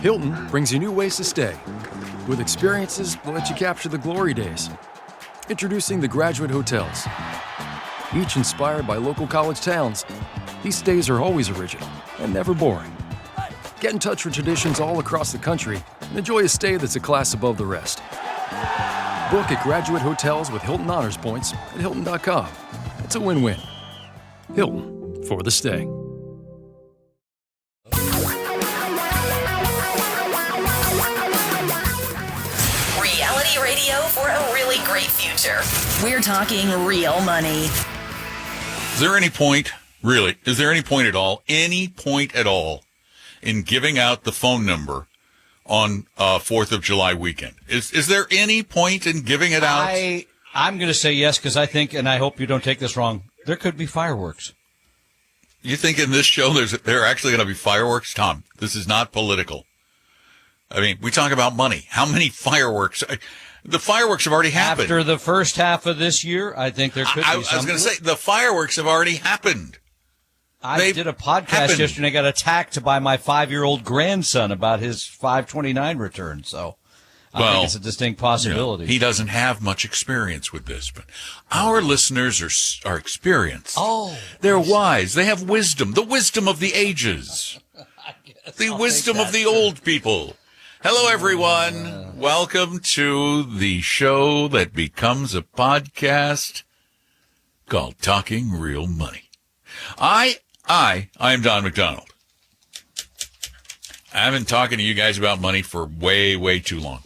Hilton brings you new ways to stay, with experiences that let you capture the glory days. Introducing the Graduate Hotels. Each inspired by local college towns, these stays are always original and never boring. Get in touch with traditions all across the country and enjoy a stay that's a class above the rest. Book at Graduate Hotels with Hilton Honors Points at Hilton.com. It's a win-win. Hilton, for the stay. Reality radio for a really great future. We're talking real money. Is there any point, really, is there any point at all, in giving out the phone number on 4th of July weekend? Is there any point in giving it out? I'm going to say yes, because I think, and I hope you don't take this wrong, there could be fireworks. You think in this show there are actually going to be fireworks? Tom, this is not political. I mean, we talk about money. How many fireworks? The fireworks have already happened. After the first half of this year, I think there could be some. I was going to say, the fireworks have already happened. I did a podcast yesterday. I got attacked by my 5-year-old grandson about his 529 return. So I think it's a distinct possibility. He doesn't have much experience with this, but our listeners are experienced. Oh, they're wise. They have wisdom, the wisdom of the ages, the wisdom of the old people. Hello, everyone. Welcome to the show that becomes a podcast called Talking Real Money. I am Don McDonald. I've been talking to you guys about money for way, way too long.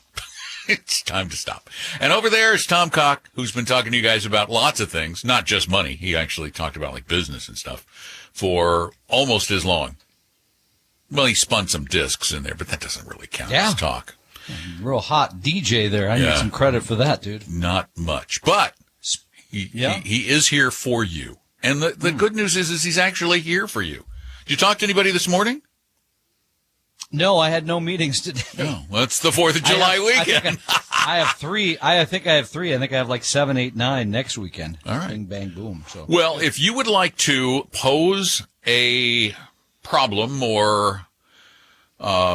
It's time to stop. And over there is Tom Cock, who's been talking to you guys about lots of things, not just money. He actually talked about like business and stuff for almost as long. Well, he spun some discs in there, but that doesn't really count as talk. Real hot DJ there. I need some credit for that, dude. Not much, but he is here for you. And the good news is he's actually here for you. Did you talk to anybody this morning? No, I had no meetings today. No, well, it's the 4th of July weekend. I have three. I think I have like 7, 8, 9 next weekend. All right. Bing, bang, boom. So. Well, if you would like to pose a problem or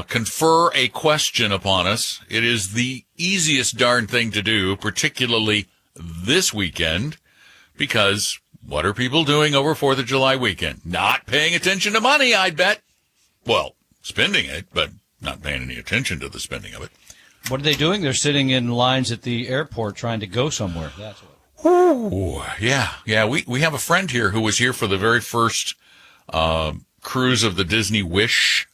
confer a question upon us, it is the easiest darn thing to do, particularly this weekend, because what are people doing over 4th of July weekend? Not paying attention to money, I bet. Well, spending it, but not paying any attention to the spending of it. What are they doing? They're sitting in lines at the airport trying to go somewhere. That's what. Ooh, yeah. We have a friend here who was here for the very first cruise of the Disney Wish,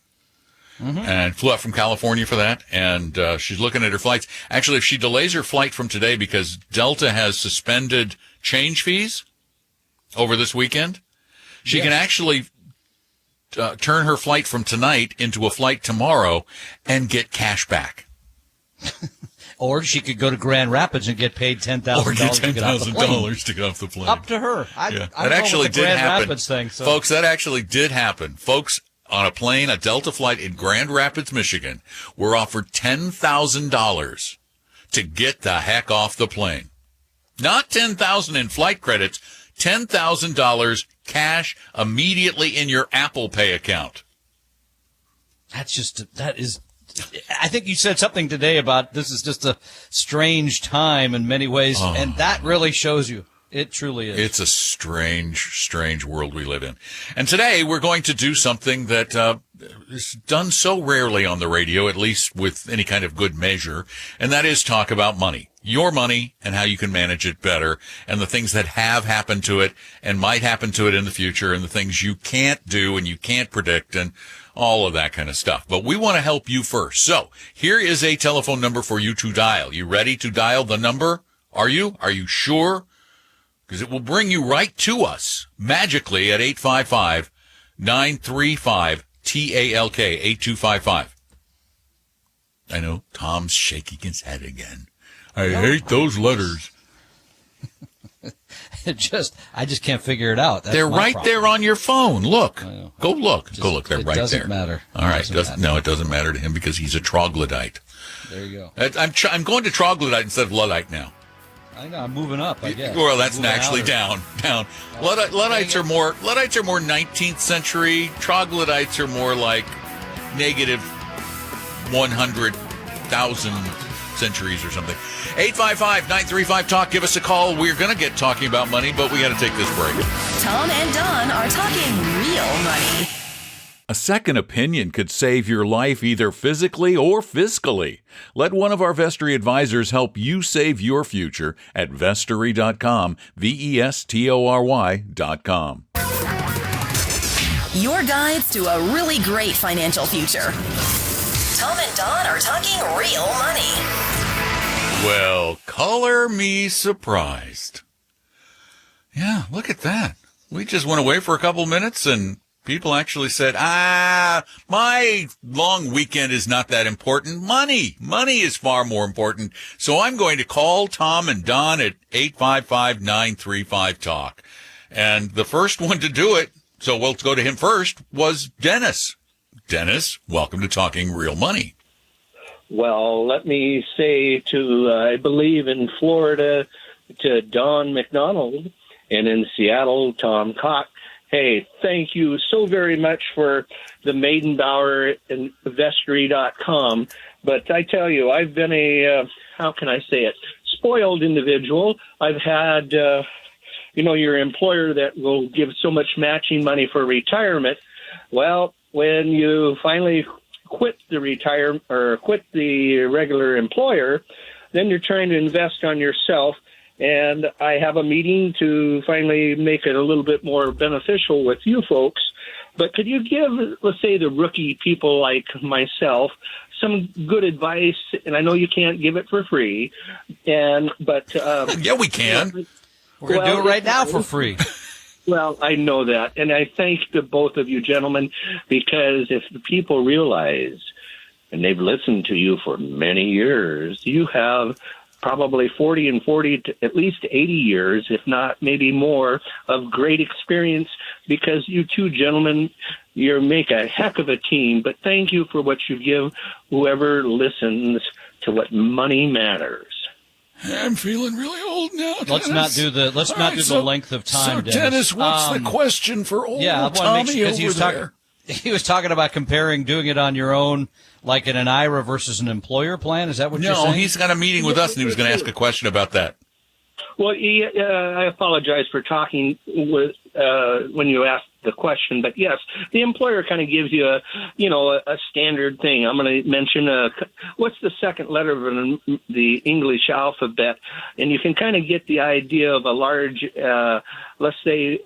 and flew out from California for that. And she's looking at her flights. Actually, if she delays her flight from today because Delta has suspended change fees over this weekend, she can actually turn her flight from tonight into a flight tomorrow and get cash back. Or she could go to Grand Rapids and get paid $10,000 or get $10,000 to get off the plane. Up to her. That actually did happen. Rapids thing, so. Folks, that actually did happen. Folks on a plane, a Delta flight in Grand Rapids, Michigan, were offered $10,000 to get the heck off the plane. Not $10,000 in flight credits, $10,000 cash immediately in your Apple Pay account. That is, I think you said something today about this is just a strange time in many ways, and that really shows you. It truly is. It's a strange world we live in. And today we're going to do something that is done so rarely on the radio, at least with any kind of good measure, and that is talk about money. Your money and how you can manage it better, and the things that have happened to it and might happen to it in the future, and the things you can't do and you can't predict, and all of that kind of stuff. But we want to help you first. So here is a telephone number for you to dial. You ready to dial the number? Are you? Are you sure? Because it will bring you right to us magically at 855-935-TALK, 8255. I know Tom's shaking his head again. I hate those letters. I just can't figure it out. That's They're right problem. there on your phone. Look. Go look. Go look. They're right there. It doesn't matter. All right. No, it doesn't matter to him because he's a troglodyte. There you go. I'm going to troglodyte instead of Luddite now. I know. I'm moving up, I guess. Well, that's actually down. Luddites are more 19th century. Troglodytes are more like negative 100,000 centuries or something. 855-935-TALK. Give us a call. We're going to get talking about money, but we got to take this break. Tom and Don are talking real money. A second opinion could save your life either physically or fiscally. Let one of our Vestory advisors help you save your future at Vestory.com, Vestory.com. Your guides to a really great financial future. Tom and Don are talking real money. Well, color me surprised. Yeah, look at that. We just went away for a couple minutes and people actually said, my long weekend is not that important. Money is far more important. So I'm going to call Tom and Don at 855-935-TALK. And the first one to do it, so we'll go to him first, was Dennis. Dennis, welcome to Talking Real Money. Well, let me say to, I believe in Florida, to Don McDonald, and in Seattle, Tom Cock. Hey, thank you so very much for the Maidenbauer and Vestory.com. But I tell you, I've been a, how can I say it, spoiled individual. I've had, your employer that will give so much matching money for retirement. Well, when you finally quit the regular employer, then you're trying to invest on yourself. And I have a meeting to finally make it a little bit more beneficial with you folks. But could you give, let's say, the rookie people like myself some good advice? And I know you can't give it for free. But yeah, we can. We're going to do it right now for free. Well, I know that. And I thank the both of you gentlemen, because if the people realize, and they've listened to you for many years, you have probably 40 and 40 to at least 80 years, if not maybe more, of great experience, because you two gentlemen, you make a heck of a team. But thank you for what you give whoever listens to what money matters. I'm feeling really old now, Dennis. Let's not do the length of time, so Dennis, what's the question for old Tommy over there? He was talking about doing it on your own, like in an IRA versus an employer plan. Is that what you're saying? No, he's got a meeting with us, and he was going to ask a question about that. Well, I apologize for talking with when you asked the question, but yes, the employer kind of gives you a standard thing. I'm going to mention what's the second letter of the English alphabet, and you can kind of get the idea of a large, let's say,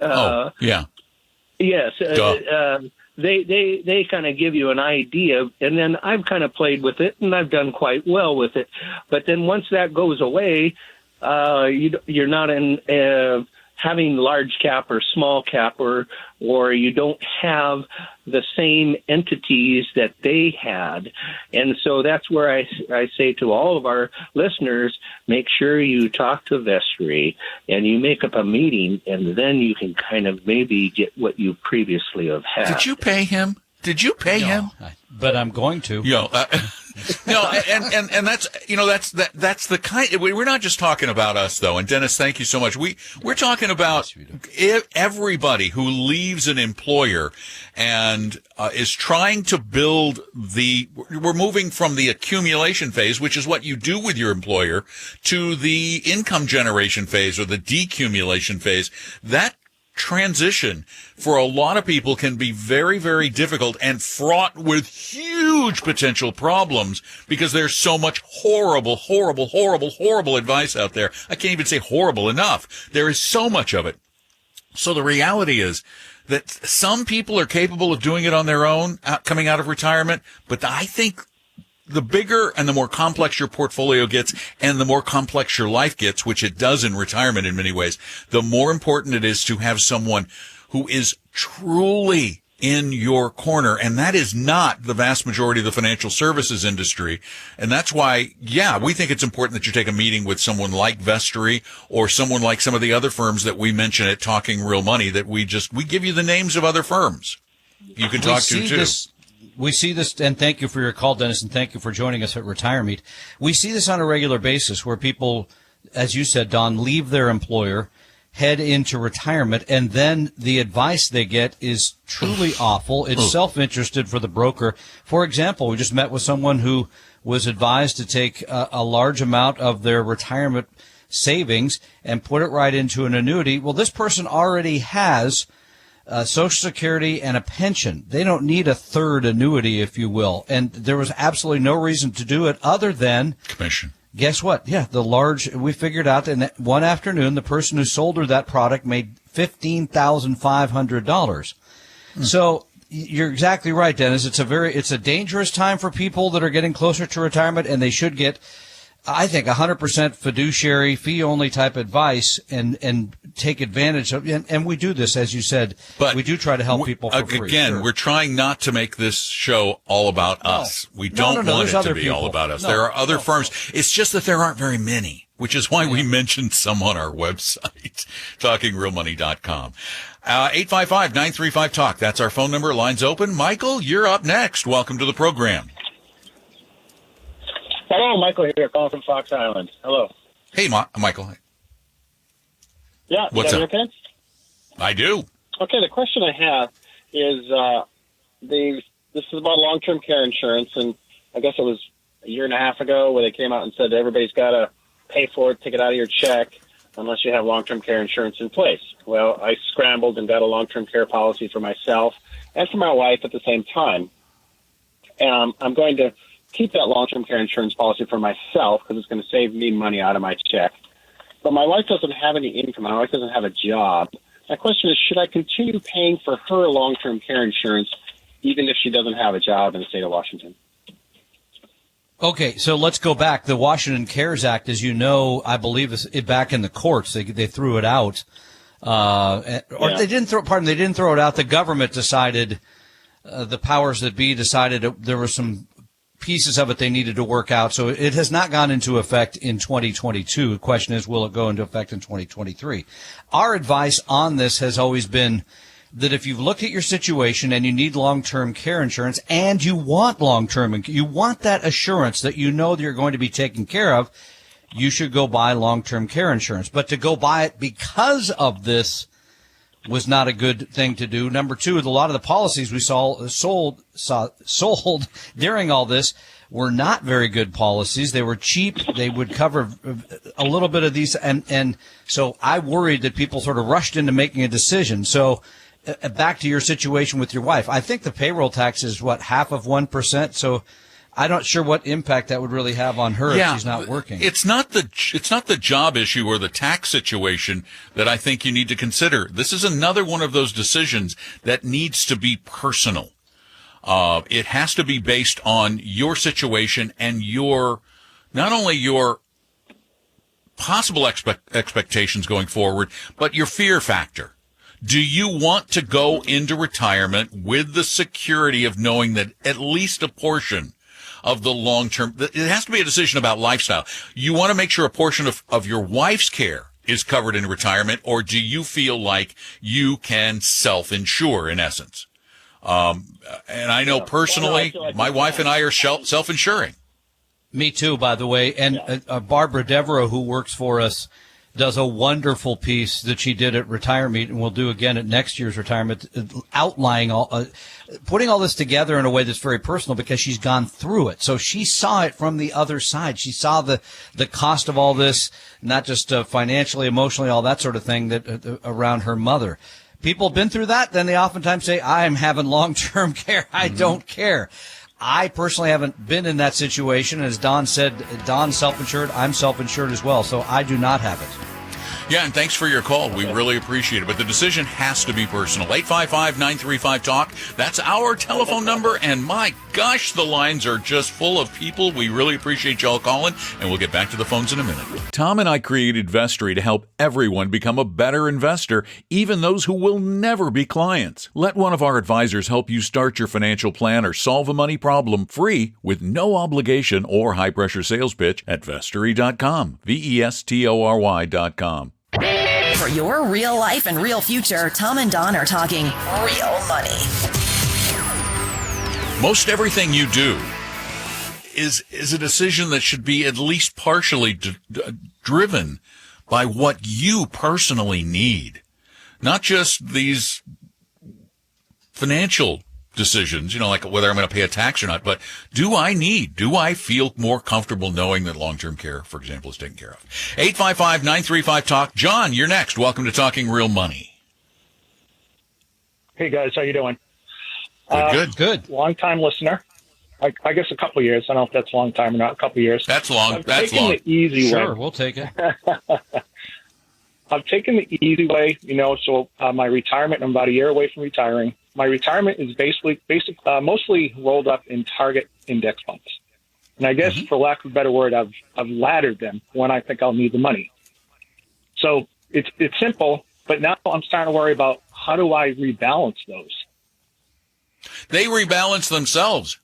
yes. They kind of give you an idea, and then I've kind of played with it, and I've done quite well with it. But then once that goes away, you're not in having large cap or small cap, or you don't have the same entities that they had. And so that's where I say to all of our listeners, make sure you talk to Vestory and you make up a meeting, and then you can kind of maybe get what you previously have had. Did you pay him? him? But I'm going to. No, and that's the kind. We're not just talking about us though. And Dennis, thank you so much. We're talking about everybody who leaves an employer and is trying to build we're moving from the accumulation phase, which is what you do with your employer, to the income generation phase or the decumulation phase. That transition for a lot of people can be very, very difficult and fraught with huge potential problems because there's so much horrible advice out there. I can't even say horrible enough. There is so much of it. So the reality is that some people are capable of doing it on their own, coming out of retirement, but I think the bigger and the more complex your portfolio gets and the more complex your life gets, which it does in retirement in many ways, the more important it is to have someone who is truly in your corner. And that is not the vast majority of the financial services industry. And that's why, we think it's important that you take a meeting with someone like Vestory or someone like some of the other firms that we mention at Talking Real Money that we give you the names of other firms you can talk to too. We see this, and thank you for your call, Dennis, and thank you for joining us at Retire Meet. We see this on a regular basis where people, as you said, Don, leave their employer, head into retirement, and then the advice they get is truly awful. It's self-interested for the broker. For example, we just met with someone who was advised to take a large amount of their retirement savings and put it right into an annuity. Well, this person already has Social Security and a pension. They don't need a third annuity, if you will. And there was absolutely no reason to do it other than commission. Guess what? Yeah, we figured out that in one afternoon, the person who sold her that product made $15,500. So you're exactly right, Dennis. It's a dangerous time for people that are getting closer to retirement, and they should get, I think, 100% fiduciary, fee-only type advice and take advantage of it. And we do this, as you said. But we do try to help people for free. Again, sure. We're trying not to make this show all about us. We don't want it to be all about us. There are other firms. It's just that there aren't very many, which is why we mentioned some on our website, talkingrealmoney.com. 855-935-TALK. That's our phone number. Lines open. Michael, you're up next. Welcome to the program. Hello, Michael here, calling from Fox Island. Hello. Hey, Michael. Yeah, what's up? Okay? I do. Okay, the question I have is this is about long-term care insurance, and I guess it was a year and a half ago where they came out and said everybody's got to pay for it, take it out of your check, unless you have long-term care insurance in place. Well, I scrambled and got a long-term care policy for myself and for my wife at the same time. I'm going to keep that long-term care insurance policy for myself because it's going to save me money out of my check. But my wife doesn't have any income. My wife doesn't have a job. My question is, should I continue paying for her long-term care insurance even if she doesn't have a job in the state of Washington? Okay, so let's go back. The Washington CARES Act, as you know, I believe is back in the courts. They threw it out. They didn't throw it out. The government decided, the powers that be decided there were some pieces of it they needed to work out. So it has not gone into effect in 2022. The question is, will it go into effect in 2023? Our advice on this has always been that if you've looked at your situation and you need long-term care insurance and you want you want that assurance that you know that you're going to be taken care of, you should go buy long-term care insurance. But to go buy it because of this was not a good thing to do. Number two, a lot of the policies we sold during all this were not very good policies. They were cheap. They would cover a little bit of these. And so I worried that people sort of rushed into making a decision. So back to your situation with your wife. I think the payroll tax is half of 1%. So I'm not sure what impact that would really have on her if she's not working. It's not the job issue or the tax situation that I think you need to consider. This is another one of those decisions that needs to be personal. It has to be based on your situation and not only your possible expectations going forward, but your fear factor. Do you want to go into retirement with the security of knowing that at least a portion of the long-term, it has to be a decision about lifestyle. You want to make sure a portion of your wife's care is covered in retirement, or do you feel like you can self-insure in essence? And I know personally, my wife and I are self-insuring. Me too, by the way. And Barbara Devereaux, who works for us, does a wonderful piece that she did at Retirement and will do again at next year's retirement, outlining putting all this together in a way that's very personal because she's gone through it. So she saw it from the other side. She saw the cost of all this, not just financially, emotionally, all that sort of thing that around her mother. People have been through that. Then they oftentimes say, I'm having long-term care. I don't care. I personally haven't been in that situation. As Don said, Don's self-insured. I'm self-insured as well, so I do not have it. Yeah, and thanks for your call. We really appreciate it. But the decision has to be personal. 855-935-TALK. That's our telephone number. And my gosh, the lines are just full of people. We really appreciate y'all calling, and we'll get back to the phones in a minute. Tom and I created Vestory to help everyone become a better investor, even those who will never be clients. Let one of our advisors help you start your financial plan or solve a money problem free with no obligation or high-pressure sales pitch at Vestory.com. Vestory.com. For your real life and real future, Tom and Don are talking real money. Most everything you do is a decision that should be at least partially driven by what you personally need, not just these financial decisions, like whether I'm going to pay a tax or not, but do I feel more comfortable knowing that long-term care, for example, is taken care of? 855-935-TALK. John, you're next. Welcome to Talking Real Money. Hey, guys. How you doing? Good. Long-time listener. I guess a couple of years. I don't know if that's a long time or not. A couple of years. That's long. That's long. The easy way. Sure, we'll take it. I've taken the easy way, so my retirement, I'm about a year away from retiring. My retirement is mostly rolled up in target index funds. And I guess, for lack of a better word, I've laddered them when I think I'll need the money. So it's simple, but now I'm starting to worry about how do I rebalance those? They rebalance themselves.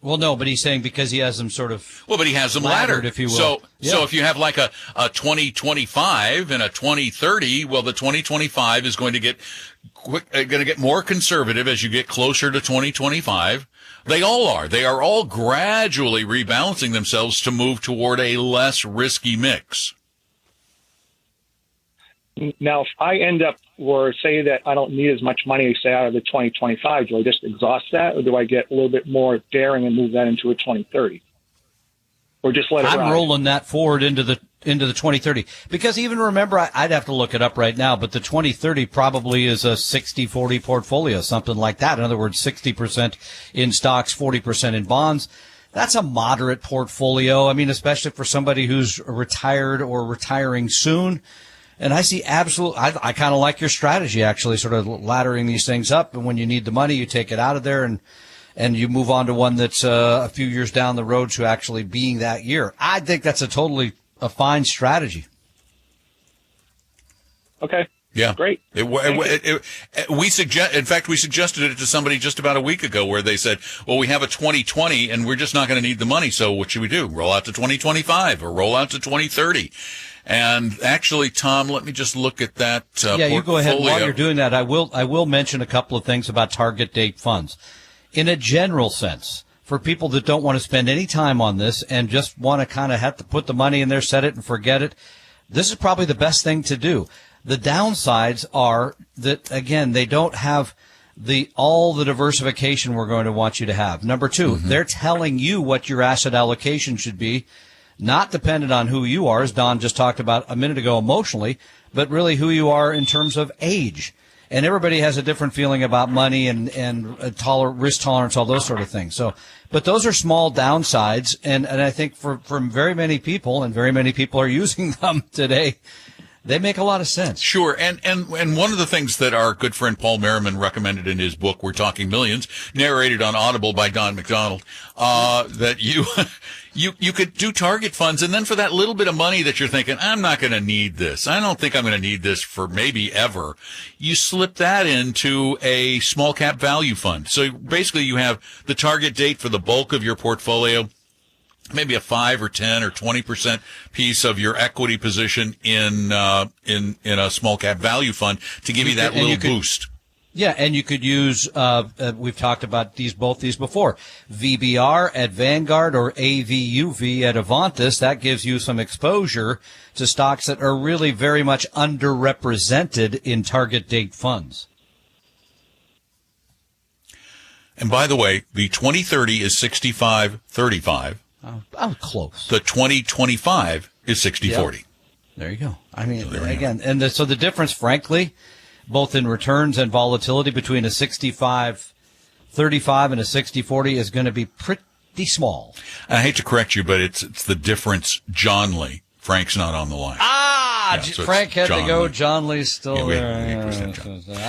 Well, no, but he's saying because he has them sort of. Well, but he has them laddered, if you will. So if you have like a 2025 and a 2030, well, the 2025 is going to get more conservative as you get closer to 2025. They all are. They are all gradually rebalancing themselves to move toward a less risky mix. Now, if I end up or say that I don't need as much money, say, out of the 2025, do I just exhaust that, or do I get a little bit more daring and move that into a 2030? Or just let it ride? I'm rolling that forward into the 2030. Because even remember, I'd have to look it up right now, but the 2030 probably is a 60-40 portfolio, something like that. In other words, 60% in stocks, 40% in bonds. That's a moderate portfolio. I mean, especially for somebody who's retired or retiring soon. And I see I kind of like your strategy, actually, sort of laddering these things up. And when you need the money, you take it out of there and you move on to one that's a few years down the road to actually being that year. I think that's a fine strategy. Okay. Yeah. Great. We suggested it to somebody just about a week ago where they said, well, we have a 2020 and we're just not going to need the money. So what should we do? Roll out to 2025 or roll out to 2030? And actually, Tom, let me just look at that portfolio. You go ahead. While you're doing that, I will mention a couple of things about target date funds. In a general sense, for people that don't want to spend any time on this and just want to kind of have to put the money in there, set it and forget it, this is probably the best thing to do. The downsides are that, again, they don't have all the diversification we're going to want you to have. Number two, they're telling you what your asset allocation should be, not dependent on who you are, as Don just talked about a minute ago emotionally, but really who you are in terms of age. And everybody has a different feeling about money and risk tolerance, all those sort of things. So, but those are small downsides. And I think for very many people, and very many people are using them today, they make a lot of sense. Sure. And one of the things that our good friend Paul Merriman recommended in his book, We're Talking Millions, narrated on Audible by Don McDonald, that you could do target funds. And then for that little bit of money that you're thinking, I'm not going to need this. I don't think I'm going to need this for maybe ever. You slip that into a small cap value fund. So basically you have the target date for the bulk of your portfolio, maybe a 5 or 10 or 20% piece of your equity position in a small cap value fund to give you that little boost. Yeah, and you could use, we've talked about both these before, VBR at Vanguard or AVUV at Avantis. That gives you some exposure to stocks that are really very much underrepresented in target date funds. And by the way, the 2030 is 65-35. I'm close. The 2025 is 60-40. Yep. There you go. I mean, so again, so the difference, frankly, both in returns and volatility between a 65-35 and a 60-40 is going to be pretty small. I hate to correct you, but it's the difference, John Lee. Frank's not on the line. So Frank had to go. John Lee's still there.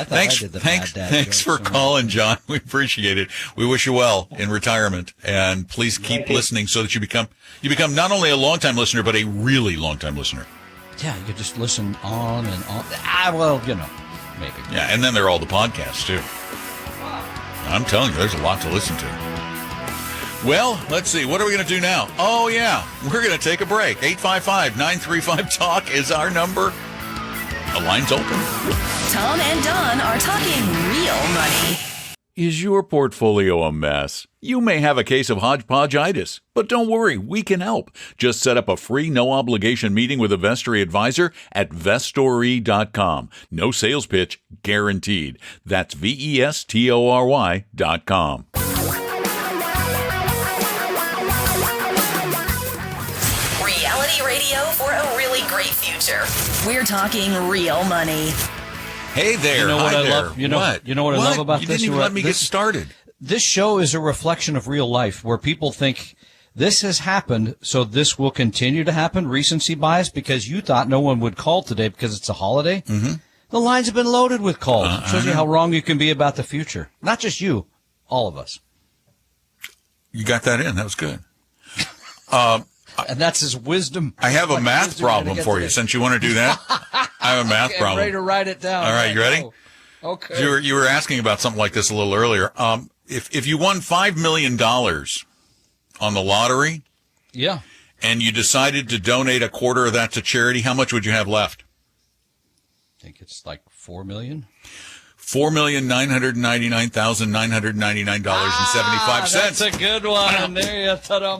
Thanks for calling, John. We appreciate it. We wish you well in retirement, and please keep listening so that you become not only a long-time listener, but a really long-time listener. Yeah, you just listen on and on. Maybe. Yeah, and then there are all the podcasts, too. I'm telling you, there's a lot to listen to. Well, let's see. What are we going to do now? Oh, yeah. We're going to take a break. 855-935-TALK is our number. The line's open. Tom and Don are talking real money. Is your portfolio a mess? You may have a case of hodgepodgeitis, but don't worry, we can help. Just set up a free, no-obligation meeting with a Vestory advisor at Vestory.com. No sales pitch guaranteed. That's Vestory.com. Reality radio for a really great future. We're talking real money. Hey there. You know what Hi I there. love? You know what I love about you this? You didn't even let me get started. This show is a reflection of real life where people think this has happened, so this will continue to happen. Recency bias because you thought no one would call today because it's a holiday. Mm-hmm. The lines have been loaded with calls. Shows you how wrong you can be about the future. Not just you, all of us. You got that in. That was good. And that's his wisdom. I have a math problem for you, today. since you want to do that. I have a math I'm problem. ready to write it down. All right, you ready? Okay. You were asking about something like this a little earlier. If you won $5 million on the lottery, Yeah. and you decided to donate a quarter of that to charity, how much would you have left? I think it's like $4 million. $4,999,999.75. That's a good one. There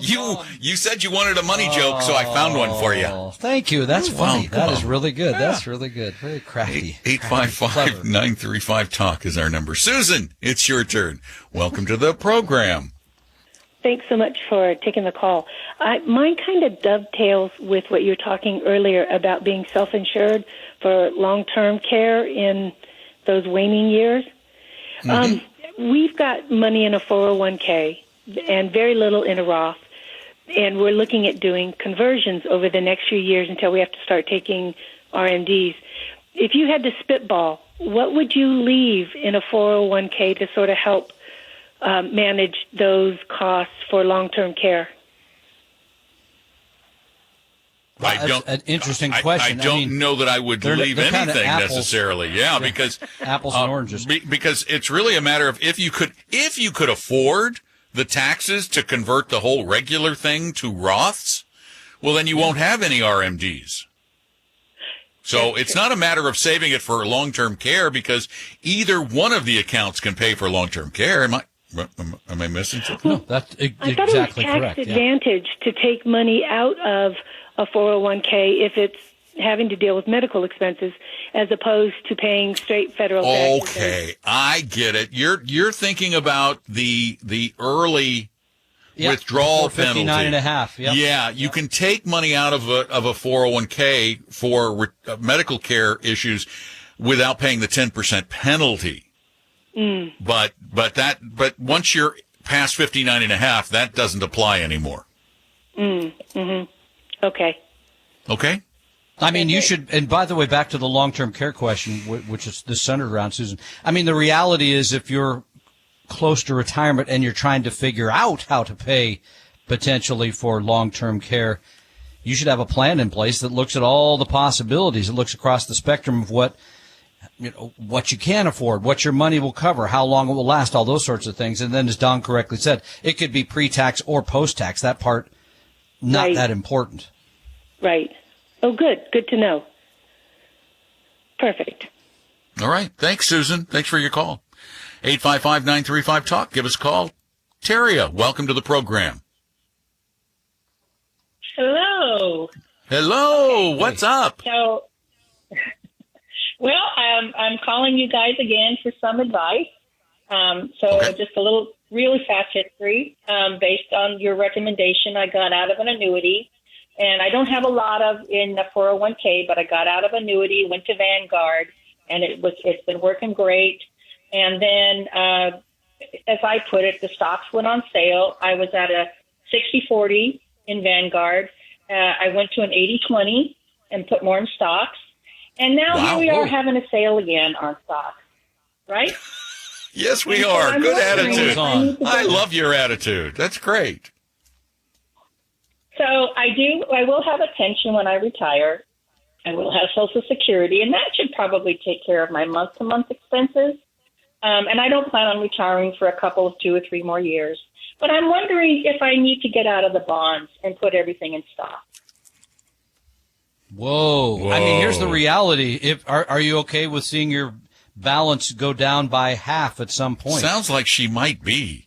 You said you wanted a money joke, so I found one for you. Oh, thank you. That's funny. Come That on. is really good. Yeah. That's really good. Very crafty. 855-935-TALK is our number. Susan, it's your turn. Welcome to the program. Thanks so much for taking the call. Mine kind of dovetails with what you were talking earlier about being self-insured for long-term care in those waning years. We've got money in a 401k and very little in a Roth, and we're looking at doing conversions over the next few years until we have to start taking RMDs. If you had to spitball, what would you leave in a 401k to sort of help manage those costs for long-term care? That's an interesting question. I don't know that I would leave they're kind of anything apples. necessarily. Yeah, because Apples and oranges. Because it's really a matter of if you could afford the taxes to convert the whole regular thing to Roths, well, then you won't have any RMDs. So it's not a matter of saving it for long-term care, because either one of the accounts can pay for long-term care. Am I missing something? No, that's I thought exactly it was correct. tax advantage to take money out of a 401k if it's having to deal with medical expenses, as opposed to paying straight federal taxes. Okay, I get it. You're thinking about the early withdrawal penalty. 59.5. Yep. Yeah, you can take money out of a 401k for medical care issues without paying the 10% penalty. But once you're past 59.5, that doesn't apply anymore. Okay. Okay. I mean, you should, and by the way, back to the long-term care question, which is the centered around Susan. I mean, the reality is if you're close to retirement and you're trying to figure out how to pay potentially for long-term care, you should have a plan in place that looks at all the possibilities. It looks across the spectrum of what you can afford, what your money will cover, how long it will last, all those sorts of things. And then, as Don correctly said, it could be pre-tax or post-tax. That part, not that important. Right. Oh, good. Good to know. Perfect. All right. Thanks, Susan. Thanks for your call. 855-935-TALK. Give us a call. Teria, welcome to the program. Hello. Hello. What's up? So, well, I'm calling you guys again for some advice. Just a little really fast history. Based on your recommendation, I got out of an annuity. And I don't have a lot of in the 401k, but I got out of annuity, went to Vanguard, and it's been working great. And then, as I put it, the stocks went on sale. I was at a 60-40 in Vanguard. I went to an 80-20 and put more in stocks. And now here we are having a sale again on stocks, right? Yes, we are. Good attitude. I love your attitude. That's great. So I will have a pension when I retire. I will have Social Security, and that should probably take care of my month-to-month expenses. And I don't plan on retiring for a couple of 2 or 3 more years. But I'm wondering if I need to get out of the bonds and put everything in stock. Whoa. I mean, here's the reality. Are you okay with seeing your balance go down by half at some point. Sounds like she might be.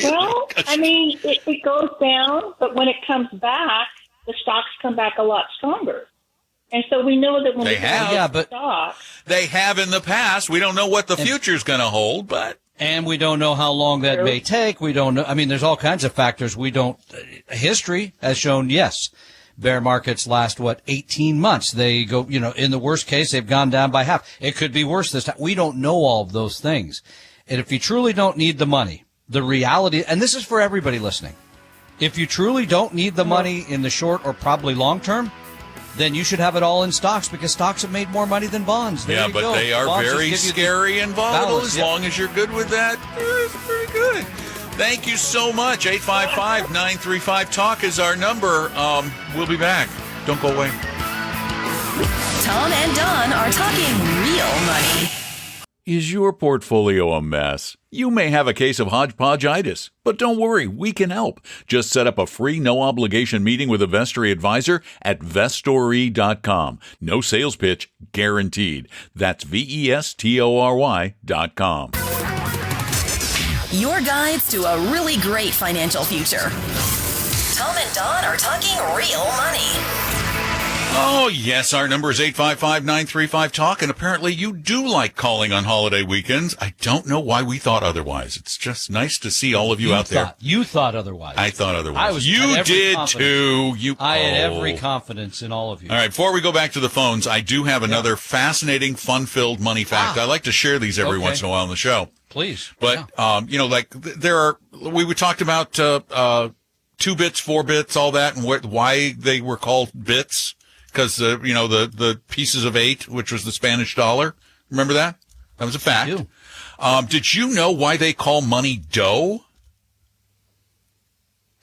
Well, I mean, it goes down, but when it comes back, the stocks come back a lot stronger. And so we know that when They we have. buy stocks, They have in the past. We don't know what the future's going to hold, but. And we don't know how long that may take. We don't know. I mean, there's all kinds of factors we don't. History has shown, yes, bear markets last, 18 months. They go, in the worst case, they've gone down by half. It could be worse this time. We don't know all of those things. And if you truly don't need the money, the reality, and this is for everybody listening, if you truly don't need the money in the short or probably long term, then you should have it all in stocks because stocks have made more money than bonds. There you go. They are Bonds very just give you scary and volatile. balance, As yeah. long as you're good with that, it's pretty good. Thank you so much. 855-935-TALK is our number. We'll be back. Don't go away. Tom and Don are talking real money. Is your portfolio a mess? You may have a case of hodgepodgeitis, but don't worry, we can help. Just set up a free, no-obligation meeting with a Vestory advisor at Vestory.com. No sales pitch, guaranteed. That's Vestory.com. Your guides to a really great financial future. Tom and Don are talking real money. Oh, yes, our number is 855-935-TALK, and apparently you do like calling on holiday weekends. I don't know why we thought otherwise. It's just nice to see all of you out there. You thought otherwise. I thought otherwise. I had every did confidence. too. I had every confidence in all of you. All right, before we go back to the phones, I do have another fascinating, fun-filled money fact. I like to share these every once in a while on the show. Please. But, we talked about 2 bits, 4 bits, all that, and why they were called bits. Because, the pieces of 8, which was the Spanish dollar. Remember that? That was a fact. Did you know why they call money dough?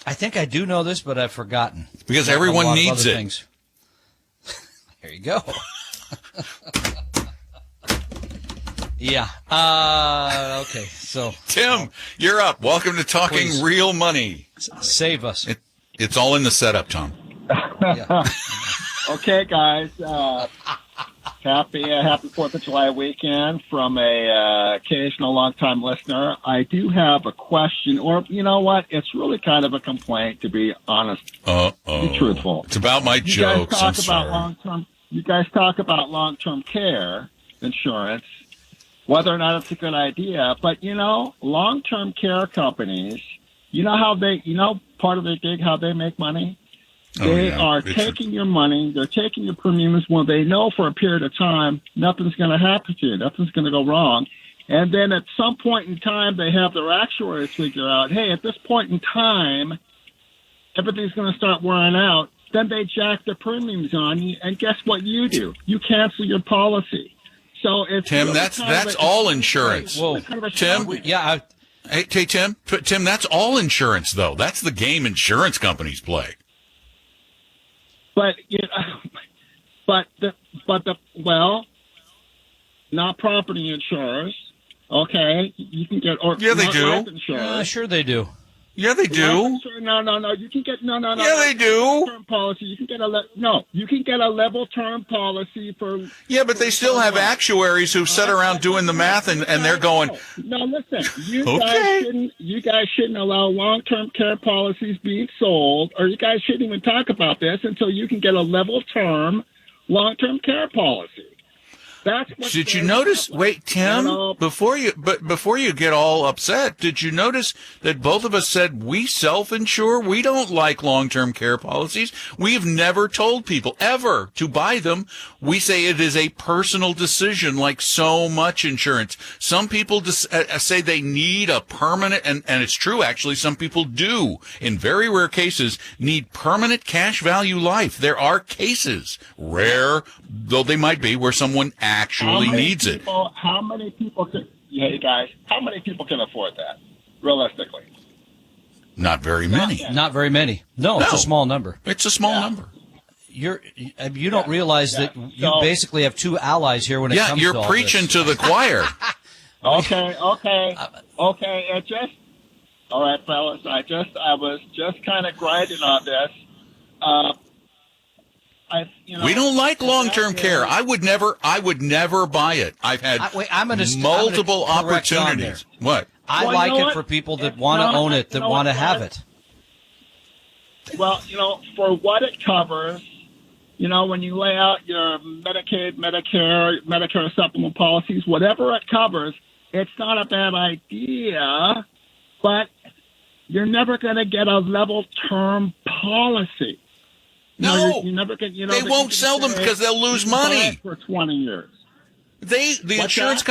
I think I do know this, but I've forgotten. Because everyone needs it. Things. There you go. Yeah. Okay. So, Tim, you're up. Welcome to Talking Please. Real Money. Save us. It's all in the setup, Tom. Yeah. Okay, guys. Happy 4th of July weekend from a occasional long-time listener. I do have a question, or you know what? It's really kind of a complaint, to be honest. To be truthful. It's about my jokes. I'm sorry. You guys talk about long-term care insurance, whether or not it's a good idea. But long-term care companies, part of their gig, how they make money. They are taking your money. They're taking your premiums when they know for a period of time nothing's going to happen to you. Nothing's going to go wrong. And then at some point in time, they have their actuaries figure out, hey, at this point in time, everything's going to start wearing out. Then they jack the premiums on you. And guess what you do? You cancel your policy. So it's Tim, really that's all insurance. Whoa. Tim? Hey, Tim, that's all insurance, though. That's the game insurance companies play. But not property insurers. Okay, you can get they do. Life insurance. Sure they do. Yeah, they do. No. You can get Yeah, they do. Term policy. You can get You can get a level term policy for. Yeah, but they still have actuaries who sit around doing the math, and they're going. No, listen. You guys shouldn't allow long-term care policies being sold, or you guys shouldn't even talk about this until you can get a level term long-term care policy. Did you notice? Wait, Tim. Before you get all upset, did you notice that both of us said we self-insure? We don't like long-term care policies. We've never told people ever to buy them. We say it is a personal decision, like so much insurance. Some people say they need a permanent, and it's true actually. Some people do, in very rare cases, need permanent cash value life. There are cases, rare though they might be, where someone actually needs it. How many people can afford that, realistically? Not very many. Not very many. No, it's a small number. It's a small number. You don't realize that you basically have two allies here when it comes to all this. Yeah, you're preaching to the choir. Okay. All right, fellas. I was just kind of grinding on this. We don't like long-term care. I would never buy it. I've had multiple opportunities. What? I like it for people that want to own it, that want to have it. Well, for what it covers, when you lay out your Medicaid, Medicare supplement policies, whatever it covers, it's not a bad idea, but you're never going to get a level term policy. No, you never get. They won't sell them because they'll lose money for 20 years. The insurance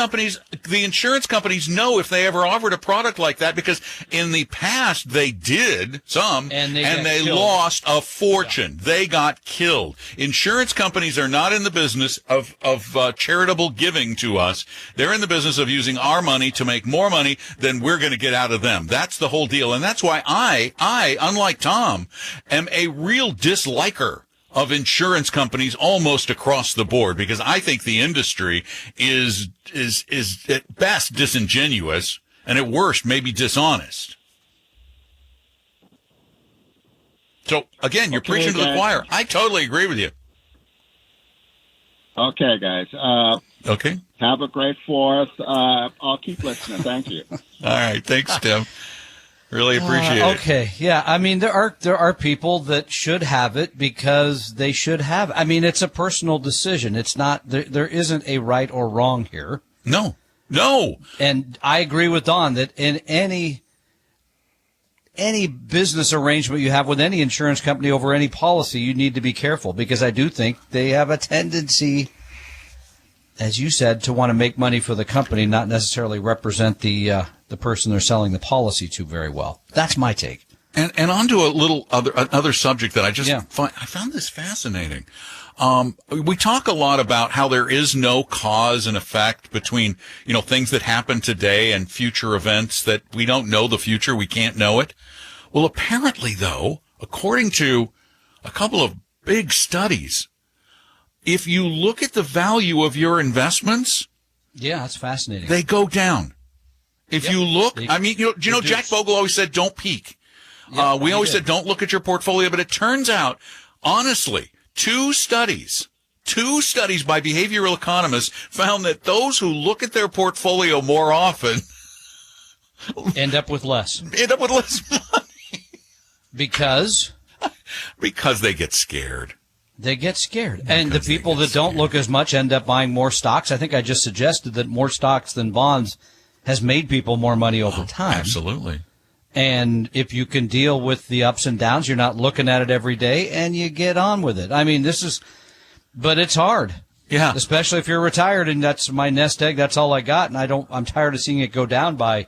companies know if they ever offered a product like that, because in the past they did some, and they lost a fortune. Yeah. They got killed. Insurance companies are not in the business of charitable giving to us. They're in the business of using our money to make more money than we're going to get out of them. That's the whole deal. And that's why I, unlike Tom, am a real disliker of insurance companies almost across the board, because I think the industry is at best disingenuous and at worst maybe dishonest. So again, you're preaching to the choir. I totally agree with you. Okay, guys. Okay. Have a great 4th. I'll keep listening. Thank you. All right. Thanks, Tim. Really appreciate it. Okay, yeah. I mean, there are people that should have it because they should have it. I mean, it's a personal decision. It's not there isn't a right or wrong here. No. And I agree with Don that in any business arrangement you have with any insurance company over any policy, you need to be careful, because I do think they have a tendency, as you said, to want to make money for the company, not necessarily represent the person they're selling the policy to very well. That's my take. And on to another subject that I just I found this fascinating. We talk a lot about how there is no cause and effect between, things that happen today and future events, that we don't know the future. We can't know it. Well, apparently, though, according to a couple of big studies, if you look at the value of your investments, that's fascinating. They go down. If you look, Jack Bogle always said, don't peek. We always said, don't look at your portfolio. But it turns out, honestly, two studies by behavioral economists found that those who look at their portfolio more often end up with less money. Because they get scared. They get scared. And the people that don't look as much end up buying more stocks. I think I just suggested that more stocks than bonds has made people more money over time. Absolutely. And if you can deal with the ups and downs, you're not looking at it every day, and you get on with it. I mean, but it's hard. Yeah. Especially if you're retired and that's my nest egg, that's all I got, and I'm tired of seeing it go down by,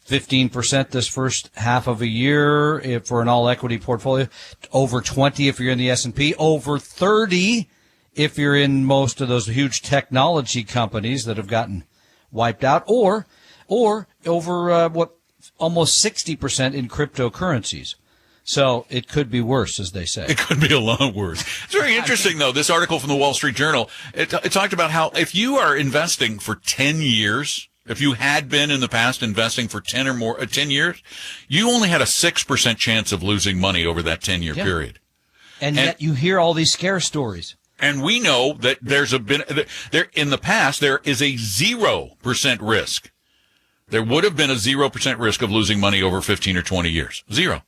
15% this first half of a year for an all-equity portfolio, over 20 if you're in the S&P, over 30 if you're in most of those huge technology companies that have gotten wiped out, or over almost 60% in cryptocurrencies. So it could be worse, as they say. It could be a lot worse. It's very interesting, though. This article from the Wall Street Journal, it talked about how if you are investing for 10 years, if you had been in the past investing for 10 years, you only had a 6% chance of losing money over that 10-year period. And yet you hear all these scare stories. And we know that in the past, there is a 0% risk. There would have been a 0% risk of losing money over 15 or 20 years. 0.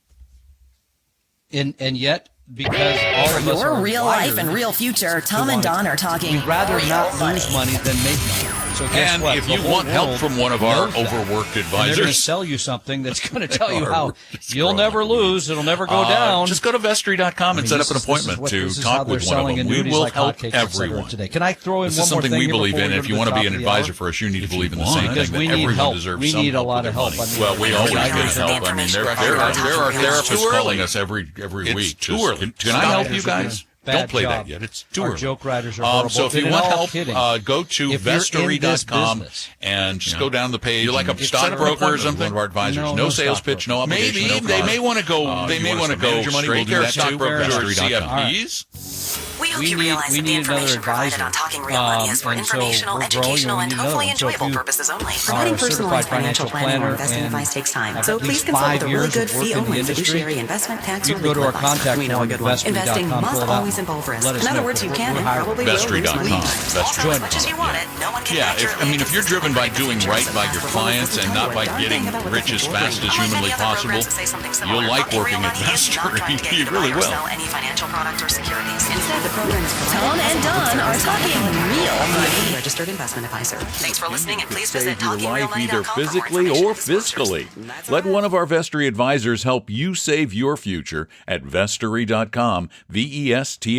And yet, because all of us your are real wired, life and real future, Tom and Don are talking we'd rather real not money. lose money than make money. So guess and what? if you want help from one of our overworked advisors, they're going to sell you something that's going to tell you how you'll never lose, it'll never go down. Just go to Vestry.com and set up an appointment to talk with one of them. We will help everyone. Today. Can I throw in this one is more something thing we believe in. If you want to be an advisor for us, you need to believe in the same thing. We need help. We need a lot of help. Well, we always get help. I mean, there are therapists calling us every week. It's too early. Can I help you guys? Don't play that yet. It's too early. Our joke writers are horrible. So if you want help, go to Vestory.com and just go down the page. You're like a stockbroker or something. One of our advisors. No sales pitch, no obligation. Maybe they may want to go. They may want to go straight to that stockbroker or CFPs. We hope you realize that the information provided on Talking Real Money is for informational, educational, and hopefully enjoyable purposes only. Providing personalized financial planning or investment advice takes time, so please consult with a really good fee-only fiduciary investment tax or legal advisor. We know a good one. Investing must always involve risk. In other words, you can and probably will lose money. Also, as much as you want it, no one can if you're driven by doing right by your clients and not by getting rich as fast as humanly possible, you'll like working at Vestory. You really will. Any financial product or securities. Instead, the program is Tom and Don are talking real money. Registered investment advisor. Thanks for listening, and please visit Save your life either talkingrealmoney.com physically or fiscally. Let one of our Vestory advisors help you save your future at vestory.com, VESTORY.com.